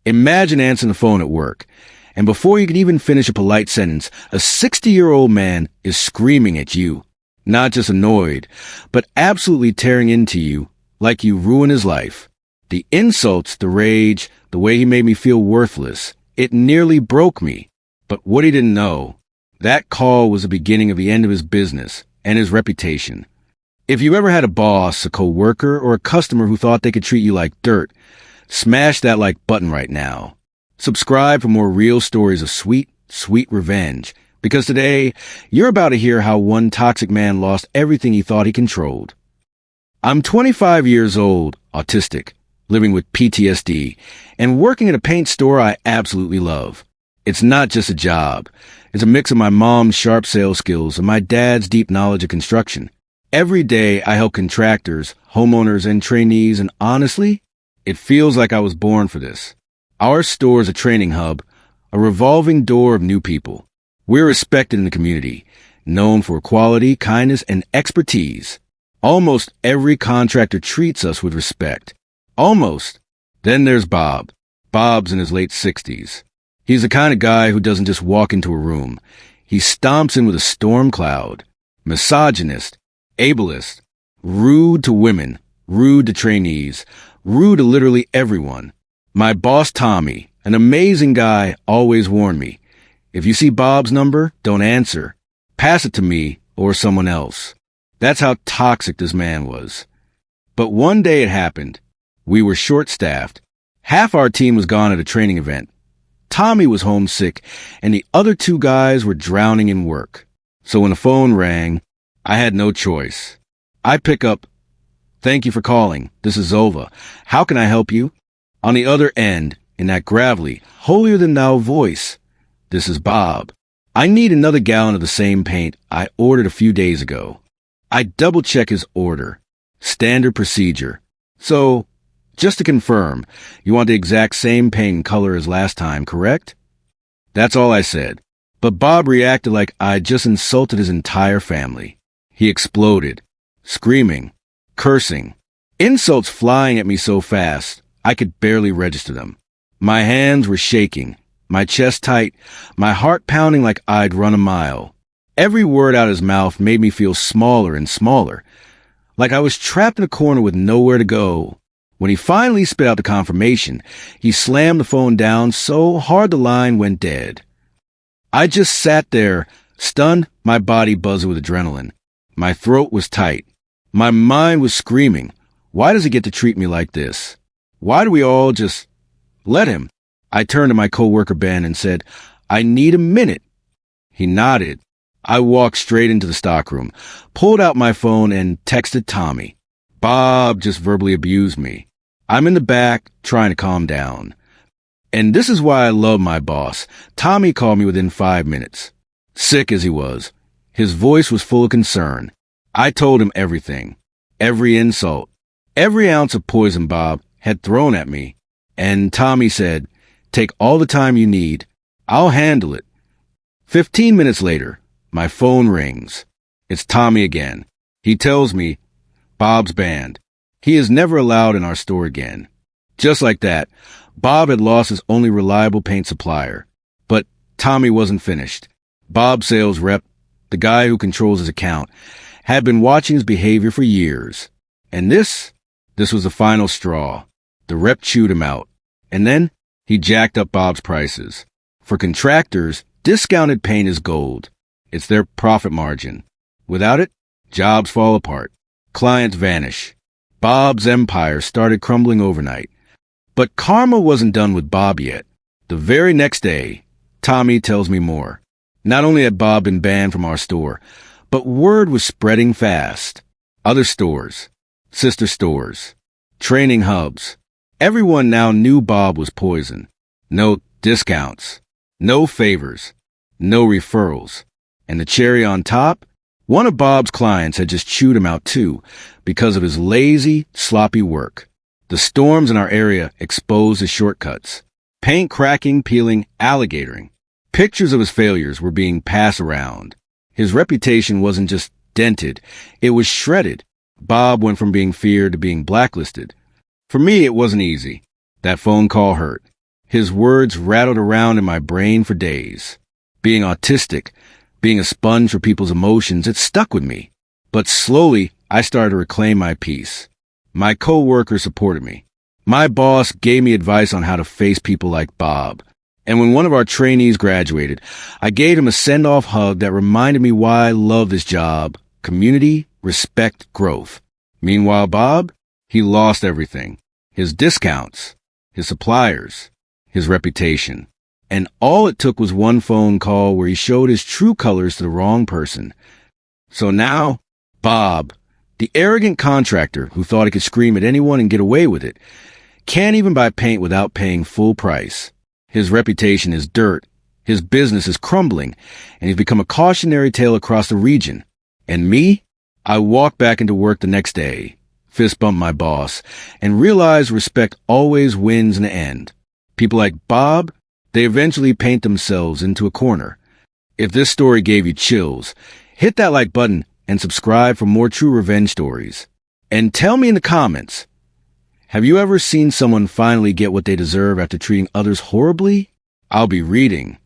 Imagine answering the phone at work, and before you can even finish a polite sentence, a 60-year-old man is screaming at you, not just annoyed, but absolutely tearing into you like you ruined his life. The insults, the rage, the way he made me feel worthless, it nearly broke me. But what he didn't know, that call was the beginning of the end of his business and his reputation. If you ever had a boss, a coworker, or a customer who thought they could treat you like dirt, smash that like button right now. Subscribe for more real stories of sweet, sweet revenge, because today you're about to hear how one toxic man lost everything he thought he controlled. I'm 25 years old, autistic, living with PTSD, and working at a paint store I absolutely love. It's not just a job. It's a mix of my mom's sharp sales skills and my dad's deep knowledge of construction. Every day I help contractors, homeowners, and trainees, and honestly, it feels like I was born for this. Our store is a training hub, a revolving door of new people. We're respected in the community, known for quality, kindness, and expertise. Almost every contractor treats us with respect. Almost. Then there's Bob. Bob's in his late 60s. He's the kind of guy who doesn't just walk into a room. He stomps in with a storm cloud. Misogynist, ableist, rude to women, rude to trainees, rude to literally everyone. My boss, Tommy, an amazing guy, always warned me, if you see Bob's number, don't answer. Pass it to me or someone else. That's how toxic this man was. But one day it happened. We were short-staffed. Half our team was gone at a training event. Tommy was homesick, and the other two guys were drowning in work. So when the phone rang, I had no choice. I pick up, "Thank you for calling. This is Zova. How can I help you?" On the other end, in that gravelly, holier-than-thou voice, "This is Bob. I need another gallon of the same paint I ordered a few days ago." I double-check his order. Standard procedure. "So, just to confirm, you want the exact same paint and color as last time, correct?" That's all I said. But Bob reacted like I'd just insulted his entire family. He exploded, screaming, cursing, insults flying at me so fast I could barely register them. My hands were shaking, my chest tight, my heart pounding like I'd run a mile. Every word out of his mouth made me feel smaller and smaller, like I was trapped in a corner with nowhere to go. When he finally spit out the confirmation, he slammed the phone down so hard the line went dead. I just sat there, stunned, my body buzzed with adrenaline. My throat was tight. My mind was screaming, why does he get to treat me like this? Why do we all just let him? I turned to my coworker Ben and said, "I need a minute." He nodded. I walked straight into the stockroom, pulled out my phone, and texted Tommy. Bob just verbally abused me. I'm in the back, trying to calm down. And this is why I love my boss. Tommy called me within 5 minutes. Sick as he was, his voice was full of concern. I told him everything, every insult, every ounce of poison Bob had thrown at me. And Tommy said, "Take all the time you need. I'll handle it." 15 minutes later, my phone rings. It's Tommy again. He tells me, Bob's banned. He is never allowed in our store again. Just like that, Bob had lost his only reliable paint supplier. But Tommy wasn't finished. Bob's sales rep, the guy who controls his account, had been watching his behavior for years. And this was the final straw. The rep chewed him out. And then he jacked up Bob's prices. For contractors, discounted paint is gold. It's their profit margin. Without it, jobs fall apart. Clients vanish. Bob's empire started crumbling overnight. But karma wasn't done with Bob yet. The very next day, Tommy tells me more. Not only had Bob been banned from our store, but word was spreading fast. Other stores, sister stores, training hubs. Everyone now knew Bob was poison. No discounts, no favors, no referrals. And the cherry on top? One of Bob's clients had just chewed him out too, because of his lazy, sloppy work. The storms in our area exposed his shortcuts. Paint cracking, peeling, alligatoring. Pictures of his failures were being passed around. His reputation wasn't just dented, it was shredded. Bob went from being feared to being blacklisted. For me, it wasn't easy. That phone call hurt. His words rattled around in my brain for days. Being autistic, being a sponge for people's emotions, it stuck with me. But slowly, I started to reclaim my peace. My coworkers supported me. My boss gave me advice on how to face people like Bob. And when one of our trainees graduated, I gave him a send-off hug that reminded me why I love this job: community, respect, growth. Meanwhile, Bob, he lost everything. His discounts, his suppliers, his reputation. And all it took was one phone call where he showed his true colors to the wrong person. So now, Bob, the arrogant contractor who thought he could scream at anyone and get away with it, can't even buy paint without paying full price. His reputation is dirt, his business is crumbling, and he's become a cautionary tale across the region. And me? I walked back into work the next day, fist bumped my boss, and realized respect always wins in the end. People like Bob, they eventually paint themselves into a corner. If this story gave you chills, hit that like button and subscribe for more true revenge stories. And tell me in the comments, have you ever seen someone finally get what they deserve after treating others horribly? I'll be reading.